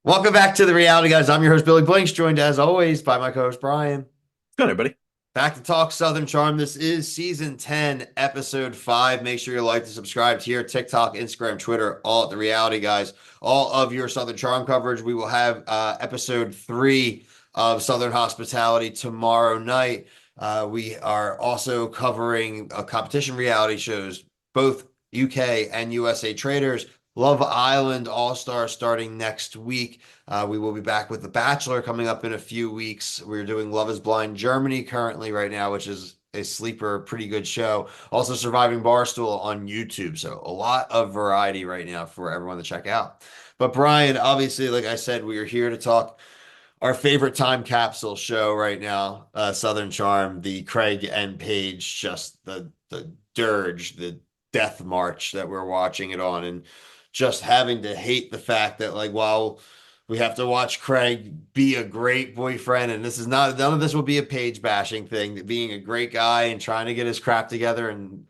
Welcome back to the reality, guys. I'm your host, Billy Blanks, joined as always by my co-host Brian. Good, everybody. Back to talk Southern Charm. This is season 10, episode 5. Make sure you like and subscribe here, TikTok, Instagram, Twitter, all at the reality, guys. All of your Southern Charm coverage. We will have episode 3 of Southern Hospitality tomorrow night. We are also covering competition reality shows, both UK and USA Traders. Love Island All Star starting next week. We will be back with The Bachelor coming up in a few weeks. We're doing Love is Blind Germany currently right now, which is a sleeper, pretty good show. Also, Surviving Barstool on YouTube. So, a lot of variety right now for everyone to check out. But, Brian, obviously, like I said, we are here to talk our favorite time capsule show right now, Southern Charm, the Craig and Paige, just the dirge, the death march that we're watching it on, and just having to hate the fact that like while we have to watch Craig be a great boyfriend, and this is not none of this will be a Paige bashing thing, that being a great guy and trying to get his crap together and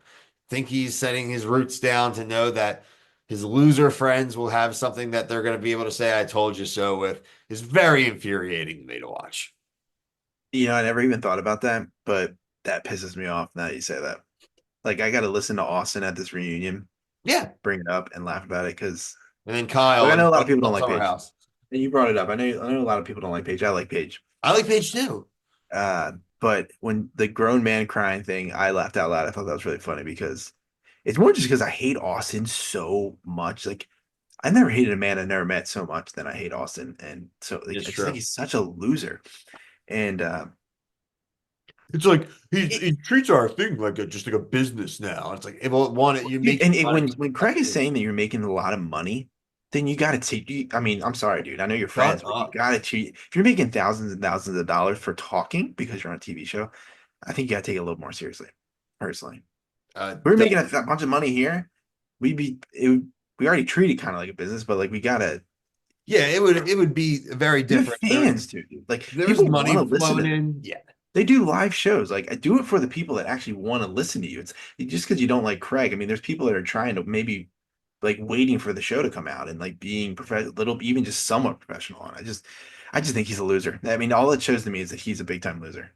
think he's setting his roots down to know that his loser friends will have something that they're going to be able to say, I told you so with is very infuriating to me to watch. I never even thought about that, but that pisses me off now that you say that. Like, I got to listen to Austin at this reunion, Yeah. bring it up, and laugh about it because, And then like, Kyle I and know a lot of people don't like Summer Paige. House. And you brought it up. I know a lot of people don't like Paige. I like Paige. I like Paige too. But when the grown man crying thing, I laughed out loud. I thought that was really funny because it's more just because I hate Austin so much. Like, I never hated a man I never met so much than I hate Austin. And so, like, It's I just think true. he's such a loser. And It's like it, he treats our thing like just like a business now. It's like, well, one, you Dude, make and money. when Craig is saying that you're making a lot of money, then you got to take. I mean, I'm sorry, dude. I know you're Shut friends, but you up. got to treat. If you're making thousands and thousands of dollars for talking because you're on a TV show, I think you got to take it a little more seriously. Personally, if we are making a bunch of money here, we'd be. We already treat it kind of like a business, but like we gotta. Yeah, it would be very You have different. fans, dude. Like There's people want money to listen flowing to. in. Yeah. They do live shows. Like do it for the people that actually want to listen to you. It's just because you don't like Craig. I mean, there's people that are trying to maybe like waiting for the show to come out and like being little, even just somewhat professional. And I just think he's a loser. I mean, all it shows to me is that he's a big time loser.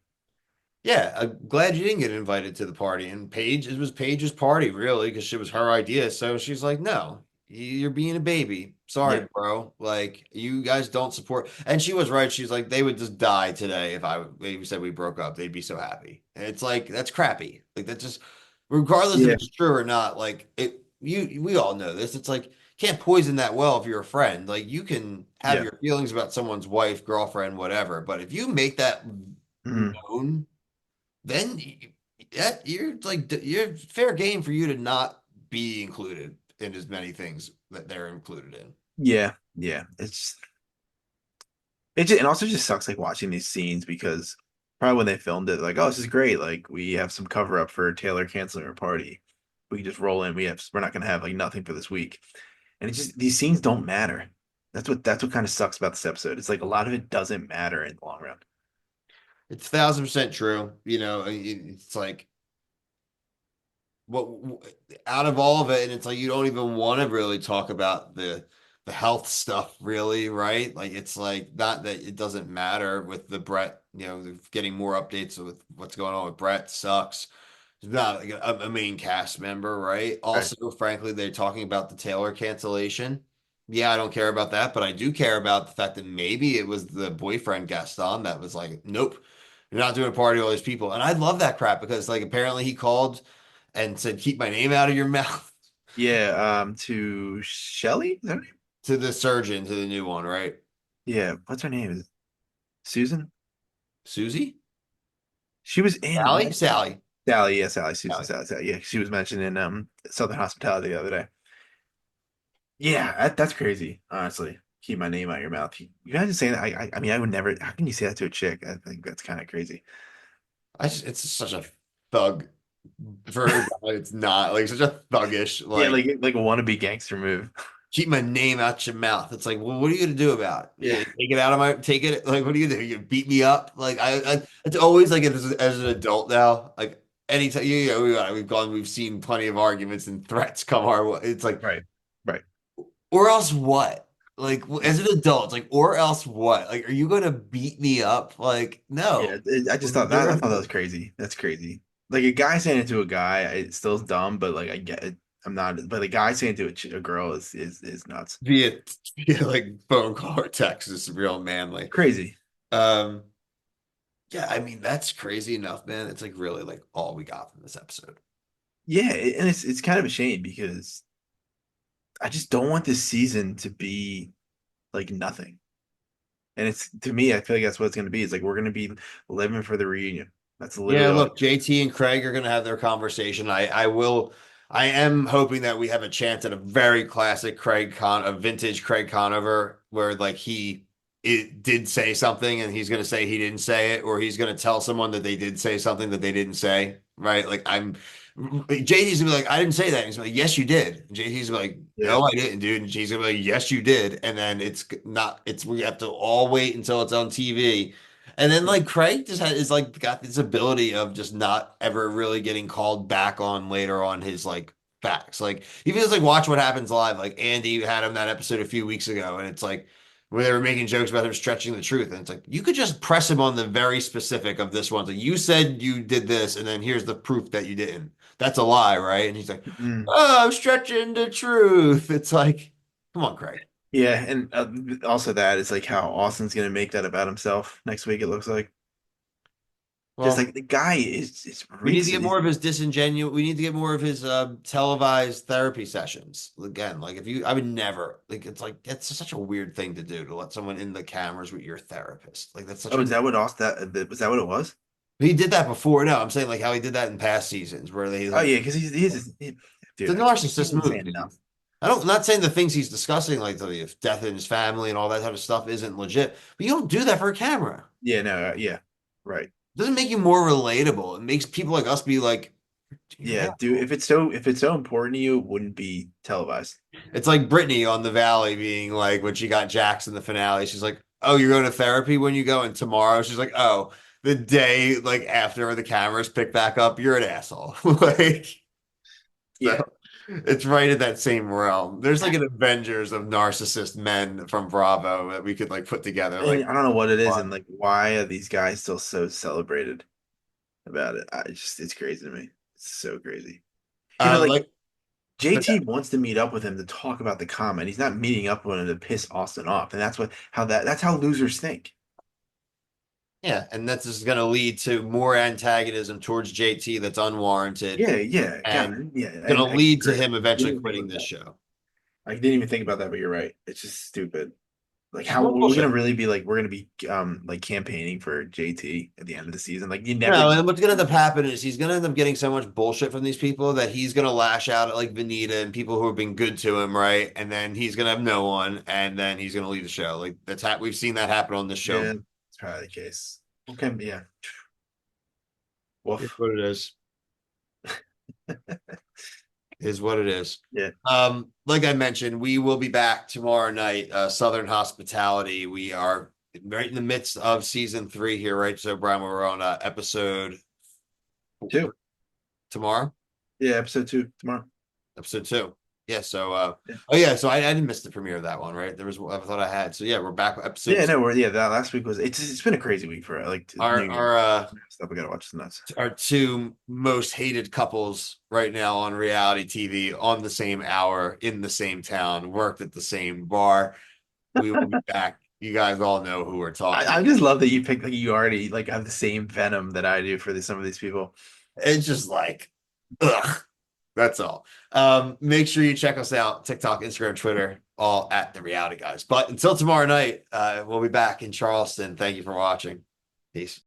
Yeah, I'm glad you didn't get invited to the party. And Paige, it was Paige's party, really, because it was her idea. So she's like, no, you're being a baby. Yeah, Sorry, bro. Like, you guys don't support. And she was right. She's like, they would just die today if they said we broke up. They'd be so happy. And it's like, that's crappy. Like, that's just, regardless if yeah, it's true or not, like, we all know this. It's like, can't poison that well if you're a friend. Like, you can have yeah. your feelings about someone's wife, girlfriend, whatever. But if you make that Mhm. known, then you're like you're fair game for you to not be included in as many things that they're included in. Yeah, yeah. It also just sucks like watching these scenes because probably when they filmed it, like, oh, this is great. Like we have some cover up for Taylor canceling her party. We can just roll in. We're not gonna have like nothing for this week. And it's just these scenes don't matter. That's what kind of sucks about this episode. It's like a lot of it doesn't matter in the long run. It's 1,000% true. It's like what out of all of it, and it's like you don't even want to really talk about the health stuff, really, right? Like it's like not that it doesn't matter with the Brett, getting more updates with what's going on with Brett sucks. He's not like a main cast member, right? Right. Also, frankly, they're talking about the Taylor cancellation. Yeah, I don't care about that, but I do care about the fact that maybe it was the boyfriend Gaston that was like, nope, you're not doing a party with all these people. And I love that crap because like apparently he called and said, keep my name out of your mouth Yeah, to Shelly? Is that her name? to the surgeon, to the new one, right? Yeah, what's her name? Is it Susan? Susie? She was in Sally? what? Sally. Sally, yeah, Sally, Susan, Sally. Sally. Yeah, she was mentioned in Southern Hospitality the other day. Yeah, that's crazy. Honestly, keep my name out of your mouth. You imagine saying that? I mean, I would never. How can you say that to a chick? I think that's kind of crazy. It's such a thug for a guy. It's not like such a thuggish, Yeah, like, like a wannabe gangster move. keep my name out your mouth. It's like, well, what are you gonna do about it? Yeah, Take it out of my, take it. Like, what are you gonna do? You beat me up? Like, it's always like as an adult now. Like, anytime we've seen plenty of arguments and threats come our way. It's like, right, right. or else what? Like as an adult, like, or else what? Like, are you gonna beat me up? Like, Yeah, no. I just thought that I thought that was crazy. That's crazy. Like a guy saying it to a guy, it's still dumb, but like I get it. I'm not, but a guy saying it to a girl is nuts. Via like phone call or text is real manly. Crazy. Um, yeah, I mean that's crazy enough, man. It's like really like all we got from this episode. Yeah, and it's kind of a shame because I just don't want this season to be like nothing. And it's to me, I feel like that's what it's going to be. It's like we're going to be living for the reunion. That's Yeah, literally all. look, JT and Craig are gonna have their conversation. I am hoping that we have a chance at a very classic a vintage Craig Conover, where like it did say something and he's gonna say he didn't say it, or he's gonna tell someone that they did say something that they didn't say, right? Like JT's gonna be like, I didn't say that. And he's gonna be like, yes, you did. And JT's gonna be like, Yeah. no, I didn't, dude. And she's gonna be like, yes, you did. And then we have to all wait until it's on TV. And then like Craig is like got this ability of just not ever really getting called back on later on his like facts. Like he feels like watch what happens live. Like Andy had him that episode a few weeks ago, and it's like where they were making jokes about him stretching the truth. And it's like you could just press him on the very specific of this one. So you said you did this, and then here's the proof that you didn't. That's a lie, right? And he's like, Mm. oh, I'm stretching the truth. It's like, come on, Craig. Yeah, and also that is like how Austin's going to make that about himself next week. It looks like just Well, like the guy is we need to reeks. get more of his disingenuous. We need to get more of his televised therapy sessions. Again, like if you, I would never like. It's like it's such a weird thing to do to let someone in the cameras with your therapist. Like that's such Oh, a. is that what Austin? Was that what it was? He did that before. No, I'm saying like how he did that in past seasons where they Oh like yeah, because it's dude, a he narcissist didn't say move, dude. enough. I'm not saying the things he's discussing, like the death in his family and all that type of stuff, isn't legit. But you don't do that for a camera. Yeah, no, yeah, right. It doesn't make you more relatable. It makes people like us be like, you're an Yeah, dude, asshole. if it's so important to you, it wouldn't be televised. It's like Brittany on the Valley being like when she got Jax in the finale, she's like, "Oh, you're going to therapy when you go?" And tomorrow she's like, "Oh, the day like after the cameras pick back up, you're an asshole." Like Yeah. so it's right in that same realm. There's like an Avengers of narcissist men from Bravo that we could like put together. And Like, I don't know what it is, fun. and like why are these guys still so celebrated about it? It's crazy to me. It's so crazy. Like Like JT wants to meet up with him to talk about the comment. He's not meeting up with him to piss Austin off, and that's how losers think. yeah, and that's just going to lead to more antagonism towards JT that's unwarranted Yeah, yeah, and God, yeah, going to and I lead to agree. him I didn't eventually even think quitting about this that. show. I didn't even think about that, but you're right. It's just stupid. Like It's how more we're gonna bullshit. really be like we're gonna be like campaigning for JT at the end of the season. Like you never. No, and what's gonna end up happening is he's gonna end up getting so much bullshit from these people that he's gonna lash out at like Vanita and people who have been good to him, right? And then he's gonna have no one, and then he's gonna leave the show. Like we've seen that happen on this show. Yeah, it's probably the case. Okay, yeah. It's Woof. what it is what it is. Yeah. Like I mentioned, we will be back tomorrow night. Southern Hospitality. We are right in the midst of season 3 here, right? So, Brian, we're on episode Two. tomorrow. Yeah, episode 2 tomorrow. Episode 2. Yeah. So, Yeah. oh yeah. So I didn't miss the premiere of that one, right? There was I thought I had. So yeah, we're back with Yeah, episodes. no, that last week was it's been a crazy week for like New Year stuff. We gotta watch the nuts. Our two most hated couples right now on reality TV on the same hour in the same town, worked at the same bar. We will be back. You guys all know who we're talking. I just love that you pick like you already like have the same venom that I do for some of these people. It's just like, ugh. That's all. Make sure you check us out TikTok, Instagram, Twitter, all at the Reality Guys. But until tomorrow night, we'll be back in Charleston. Thank you for watching. Peace.